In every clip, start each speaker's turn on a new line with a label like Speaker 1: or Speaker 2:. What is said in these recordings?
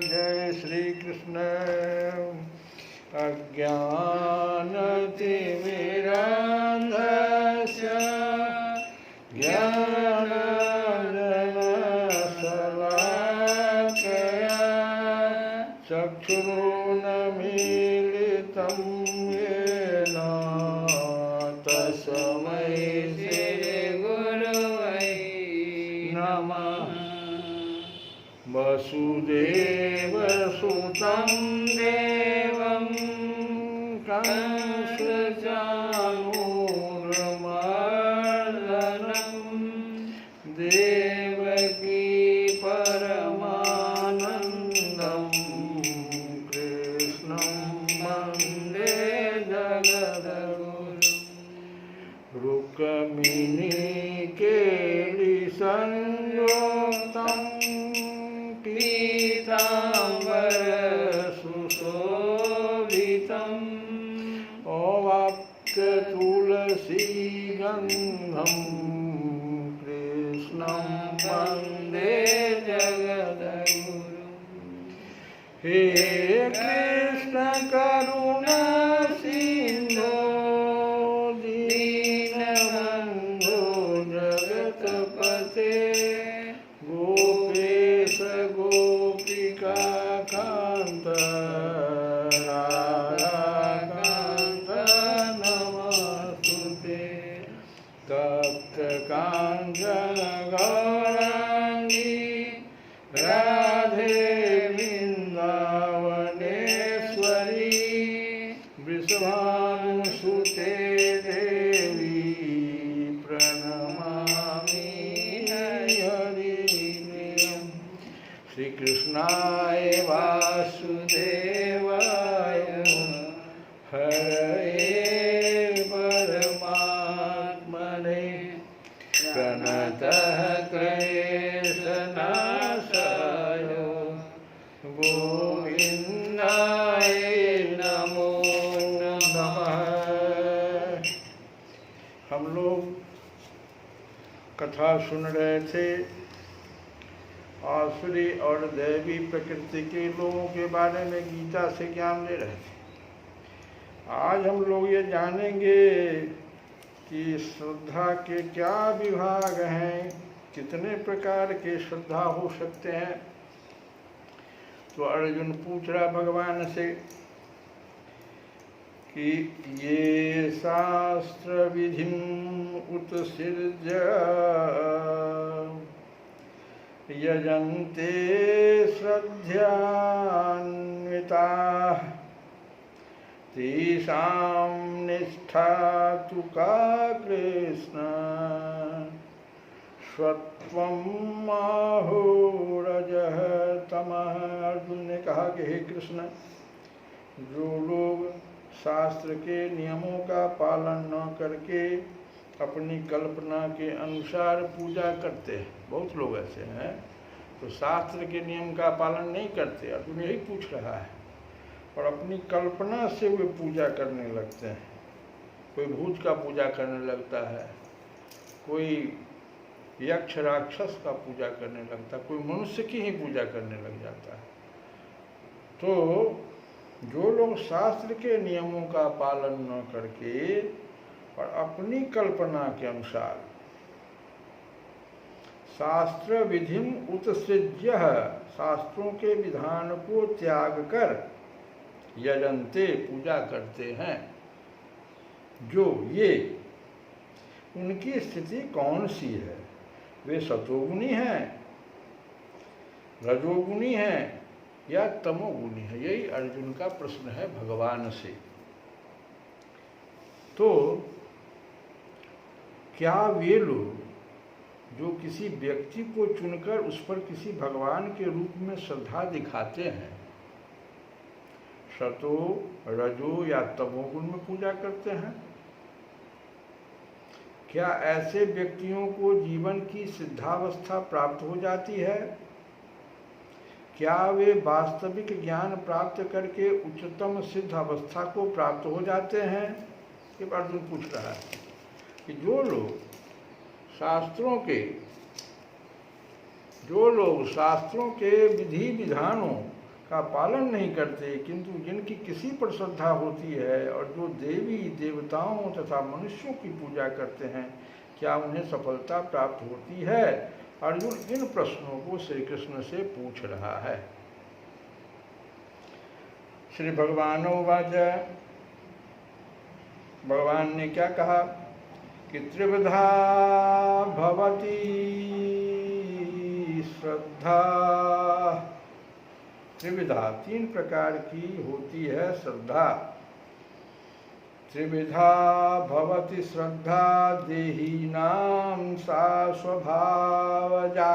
Speaker 1: जय श्री कृष्ण। अज्ञानतिमिरान्धस्य ज्ञानाञ्जनशलाकया चक्षुरुन्मीलितं येन तस्मै श्रीगुरवे नमः। वसुदेवसुतं देवं कंसचाणूरमर्दनं देवकी परमानन्दं कृष्णं वन्दे जगद्गुरुं। रुक्मिणीकेलिसंयुक्तं पीताम्बरसुशोभितम् अवाप्यतुलसीगन्धं कृष्णं वन्दे जगद्गुरुं। हे कृष्ण करुणा सिन्धो दीनबन्धो जगत्पते गोपेश गोपिकान्त राधाकान्त नमस्तुते। तप्तकाञ्चन गौराङ्गी राधे वृन्दावनेश्वरी वृषभानुसुते देवी प्रणमामि हरिप्रियं। श्रीकृष्णाय वासुदेवाय हरये परमात्मने प्रणतः क्लेशनाशाय गोविन्दाय नमो नमः। हम लोग कथा सुन रहे थे आसुरी और दैवी प्रकृति के लोगों के बारे में, गीता से ज्ञान ले रहे थे। आज हम लोग ये जानेंगे कि श्रद्धा के क्या विभाग हैं, कितने प्रकार के श्रद्धा हो सकते हैं। तो अर्जुन पूछ रहा भगवान से कि ये शास्त्र विधिम उत्सृज्य यजन्ते श्रद्धान्विताः तेषां निष्ठा तु का कृष्ण सत्वं आहो रजः तमः। अर्जुन ने कहा कि हे कृष्ण, जो लोग शास्त्र के नियमों का पालन न करके अपनी कल्पना के अनुसार पूजा करते हैं, बहुत लोग ऐसे हैं तो शास्त्र के नियम का पालन नहीं करते। अर्जुन यही पूछ रहा है। और अपनी कल्पना से वे पूजा करने लगते हैं। कोई भूत का पूजा करने लगता है, कोई यक्ष राक्षस का पूजा करने लगता है, कोई मनुष्य की ही पूजा करने लग जाता है। तो जो लोग शास्त्र के नियमों का पालन न करके और अपनी कल्पना के अनुसार शास्त्र विधिम उत्सृज्य, शास्त्रों के विधान को त्याग कर यजन्ते, पूजा करते हैं, जो ये उनकी स्थिति कौन सी है? वे सतोगुणी हैं, रजोगुणी हैं या तमोगुणी है? यही अर्जुन का प्रश्न है भगवान से। तो क्या वे लोग जो किसी व्यक्ति को चुनकर उस पर किसी भगवान के रूप में श्रद्धा दिखाते हैं, सतो रजो या तमोगुण में पूजा करते हैं? क्या ऐसे व्यक्तियों को जीवन की सिद्धावस्था प्राप्त हो जाती है? क्या वे वास्तविक ज्ञान प्राप्त करके उच्चतम सिद्ध अवस्था को प्राप्त हो जाते हैं? ये अर्जुन पूछ रहा है कि जो लोग शास्त्रों के जो लोग शास्त्रों के विधि विधानों का पालन नहीं करते किंतु जिनकी किसी पर श्रद्धा होती है और जो देवी देवताओं तथा मनुष्यों की पूजा करते हैं, क्या उन्हें सफलता प्राप्त होती है? अर्जुन इन प्रश्नों को श्री कृष्ण से पूछ रहा है। श्री भगवानोवाच, भगवान ने क्या कहा कि त्रिविधा भवति श्रद्धा। त्रिविधा, तीन प्रकार की होती है श्रद्धा। त्रिविधा भवति श्रद्धा देहिनां सा स्वभावजा।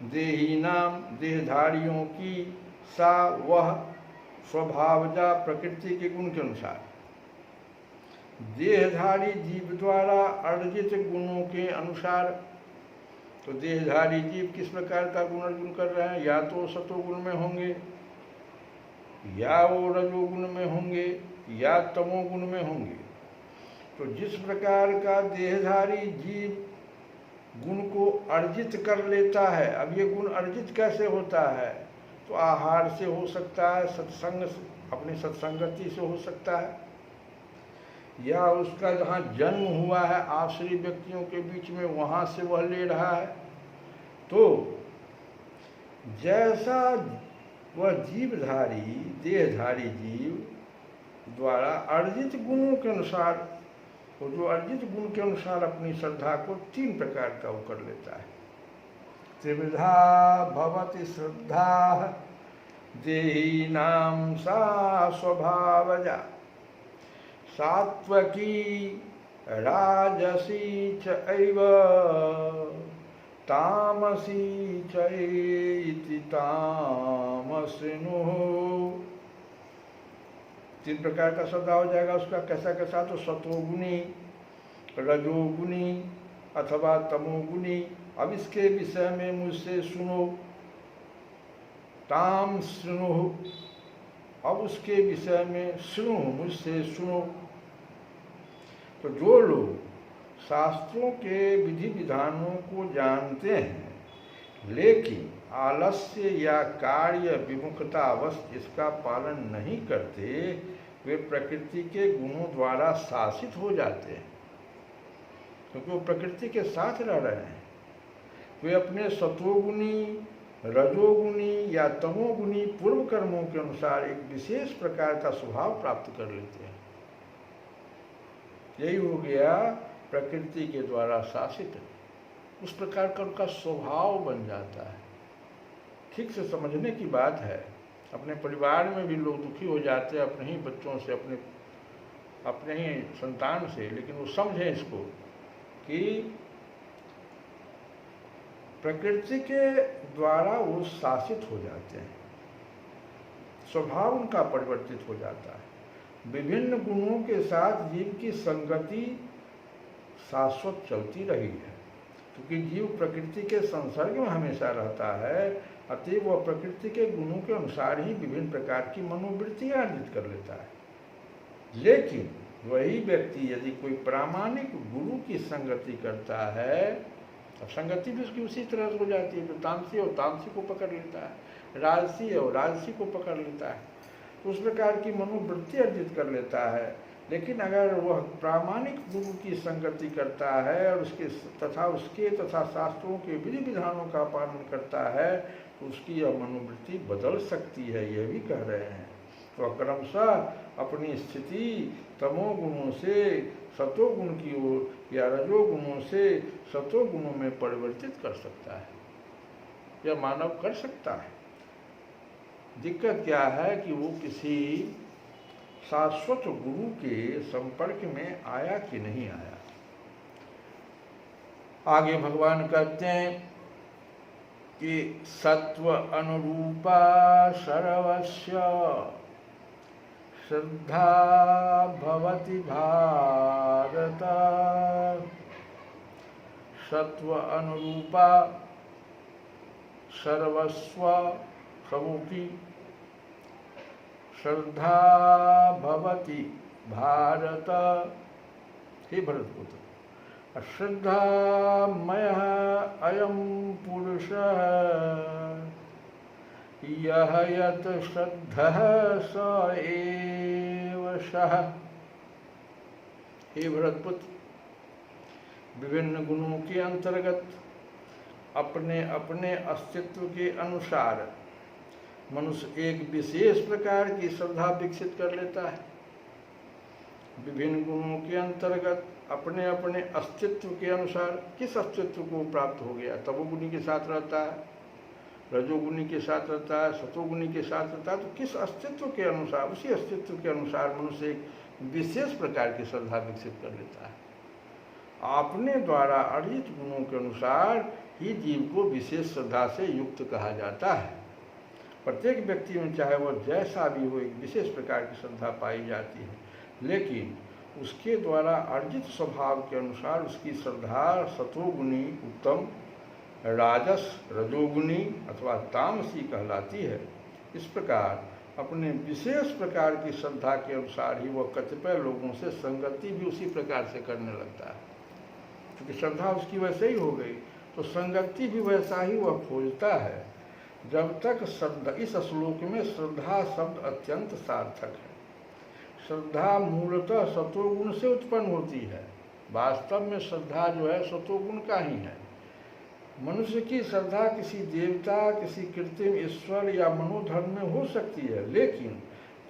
Speaker 1: देहिनां, देहधारियों की, सा वह, स्वभावजा प्रकृति के गुण के अनुसार। देहधारी जीव द्वारा अर्जित गुणों के अनुसार। तो देहधारी जीव किस प्रकार का गुण अर्जन कर रहे हैं? या तो सतोगुण में होंगे, या वो रजोगुण में होंगे, या तमोगुण में होंगे। तो जिस प्रकार का देहधारी जीव गुण को अर्जित कर लेता है, अब ये गुण अर्जित कैसे होता है? तो आहार से हो सकता है, सत्संग से, अपनी सत्संगति से हो सकता है, या उसका जहाँ जन्म हुआ है आश्रय व्यक्तियों के बीच में, वहाँ से वह ले रहा है। तो जैसा वह जीवधारी, देहधारी जीव द्वारा अर्जित गुणों के अनुसार, वो जो अर्जित गुण के अनुसार अपनी श्रद्धा को तीन प्रकार का वो कर लेता है। त्रिविधा भवति श्रद्धा देहिनां सा स्वभावजा। सात्वकी राजसी चैव तामसी चैति तामसिनुः। तीन प्रकार का श्रद्धा हो जाएगा उसका। कैसा कैसा? तो सतोगुणी, रजोगुणी अथवा तमोगुणी। अब इसके विषय में मुझसे सुनो। ताम सुनो, अब उसके विषय में सुनो, मुझसे सुनो। तो जो लोग शास्त्रों के विधि विधानों को जानते हैं लेकिन आलस्य या कार्य विमुखतावश इसका पालन नहीं करते, वे प्रकृति के गुणों द्वारा शासित हो जाते हैं, क्योंकि वो प्रकृति के साथ रह रहे हैं। वे अपने सतोगुणी, रजोगुणी या तमोगुणी पूर्व कर्मों के अनुसार एक विशेष प्रकार का स्वभाव प्राप्त कर लेते हैं। यही हो गया प्रकृति के द्वारा शासित, उस प्रकार का उनका स्वभाव बन जाता है। ठीक से समझने की बात है। अपने परिवार में भी लोग दुखी हो जाते हैं अपने ही बच्चों से, अपने ही संतान से, लेकिन वो समझें इसको कि प्रकृति के द्वारा वो शासित हो जाते हैं, स्वभाव उनका परिवर्तित हो जाता है। विभिन्न गुणों के साथ जीव की संगति शाश्वत चलती रही है, क्योंकि जीव प्रकृति के संसर्ग में हमेशा रहता है। अतएव वह प्रकृति के गुणों के अनुसार ही विभिन्न प्रकार की मनोवृत्तियां अर्जित कर लेता है। लेकिन वही व्यक्ति यदि कोई प्रामाणिक गुरु की संगति करता है, अब संगति भी उसकी उसी तरह हो जाती है। जो तामसी है वो तामसी को पकड़ लेता है, राजसी है वो राजसी को पकड़ लेता है, तो उस प्रकार की मनोवृत्ति अर्जित कर लेता है। लेकिन अगर वह प्रामाणिक गुरु की संगति करता है और उसके तथा शास्त्रों के विधि विधानों का पालन करता है, तो उसकी यह मनोवृत्ति बदल सकती है, यह भी कह रहे हैं। तो क्रमशः अपनी स्थिति तमोगुणों से सतोगुण की ओर या रजोगुणों से सतोगुणों में परिवर्तित कर सकता है। यह मानव कर सकता है। दिक्कत क्या है कि वो किसी शाश्वत गुरु के संपर्क में आया कि नहीं आया। आगे भगवान कहते हैं कि सत्व अनुरूपा सर्वस्य श्रद्धा भवति भारत। सत्व अनुरूपा सर्वस्व, सबों की श्रद्धा भवति भारत। हे भरतपुत्र, श्रद्धामयः अयं पुरुषः यः यत् श्रद्धः स एव सः। हे भरतपुत्र, विभिन्न गुणों के अंतर्गत अपने अपने अस्तित्व के अनुसार मनुष्य एक विशेष प्रकार की श्रद्धा विकसित कर लेता है। विभिन्न गुणों के अंतर्गत अपने अपने अस्तित्व के अनुसार किस अस्तित्व को प्राप्त हो गया, तमोगुणी के साथ रहता है, रजोगुणी के साथ रहता है, सतोगुणी के साथ रहता है, तो किस अस्तित्व के अनुसार, उसी अस्तित्व के अनुसार मनुष्य एक विशेष प्रकार की श्रद्धा विकसित कर लेता है। अपने द्वारा अर्जित गुणों के अनुसार ही जीव को विशेष श्रद्धा से युक्त कहा जाता है। प्रत्येक व्यक्ति में चाहे वह जैसा भी हो एक विशेष प्रकार की श्रद्धा पाई जाती है, लेकिन उसके द्वारा अर्जित स्वभाव के अनुसार उसकी श्रद्धा सतोगुणी उत्तम, राजस रजोगुणी अथवा तामसी कहलाती है। इस प्रकार अपने विशेष प्रकार की श्रद्धा के अनुसार ही वह कतिपय लोगों से संगति भी उसी प्रकार से करने लगता है। क्योंकि श्रद्धा उसकी वैसे ही हो गई तो संगति भी वैसा ही वह खोजता है। जब तक श्रद्धा, इस श्लोक में श्रद्धा शब्द अत्यंत सार्थक है। श्रद्धा मूलतः सतोगुण से उत्पन्न होती है। वास्तव में श्रद्धा जो है सतोगुण का ही है। मनुष्य की श्रद्धा किसी देवता, किसी कृत्रिम ईश्वर या मनोधर्म में हो सकती है, लेकिन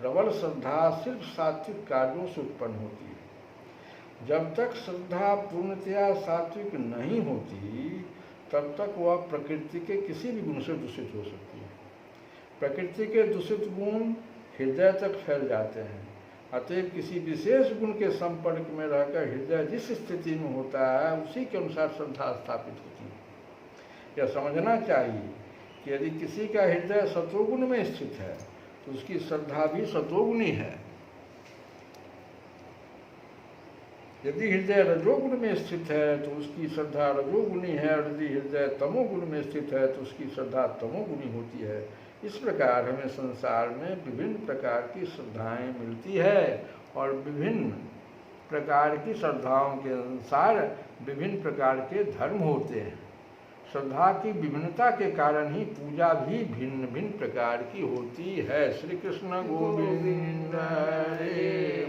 Speaker 1: प्रबल श्रद्धा सिर्फ सात्विक कार्यों से उत्पन्न होती है। जब तक श्रद्धा पूर्णतया सात्विक नहीं होती तब तक वह प्रकृति के किसी भी गुण से दूषित हो सकती है। प्रकृति के दूषित गुण हृदय तक फैल जाते हैं। अतएव किसी विशेष गुण के संपर्क में रहकर हृदय जिस स्थिति में होता है उसी के अनुसार श्रद्धा स्थापित होती है। यह समझना चाहिए कि यदि किसी का हृदय सतोगुण में स्थित है तो उसकी श्रद्धा भी सतोगुणी है। यदि हृदय रजोगुण में स्थित है तो उसकी श्रद्धा रजोगुणी है, और यदि हृदय तमोगुण में स्थित है तो उसकी श्रद्धा तमोगुणी होती है। इस प्रकार हमें संसार में विभिन्न प्रकार की श्रद्धाएं मिलती है और विभिन्न प्रकार की श्रद्धाओं के अनुसार विभिन्न प्रकार के धर्म होते हैं। श्रद्धा की विभिन्नता के कारण ही पूजा भी भिन्न भिन्न प्रकार की होती है। श्री कृष्ण गोविंद हरे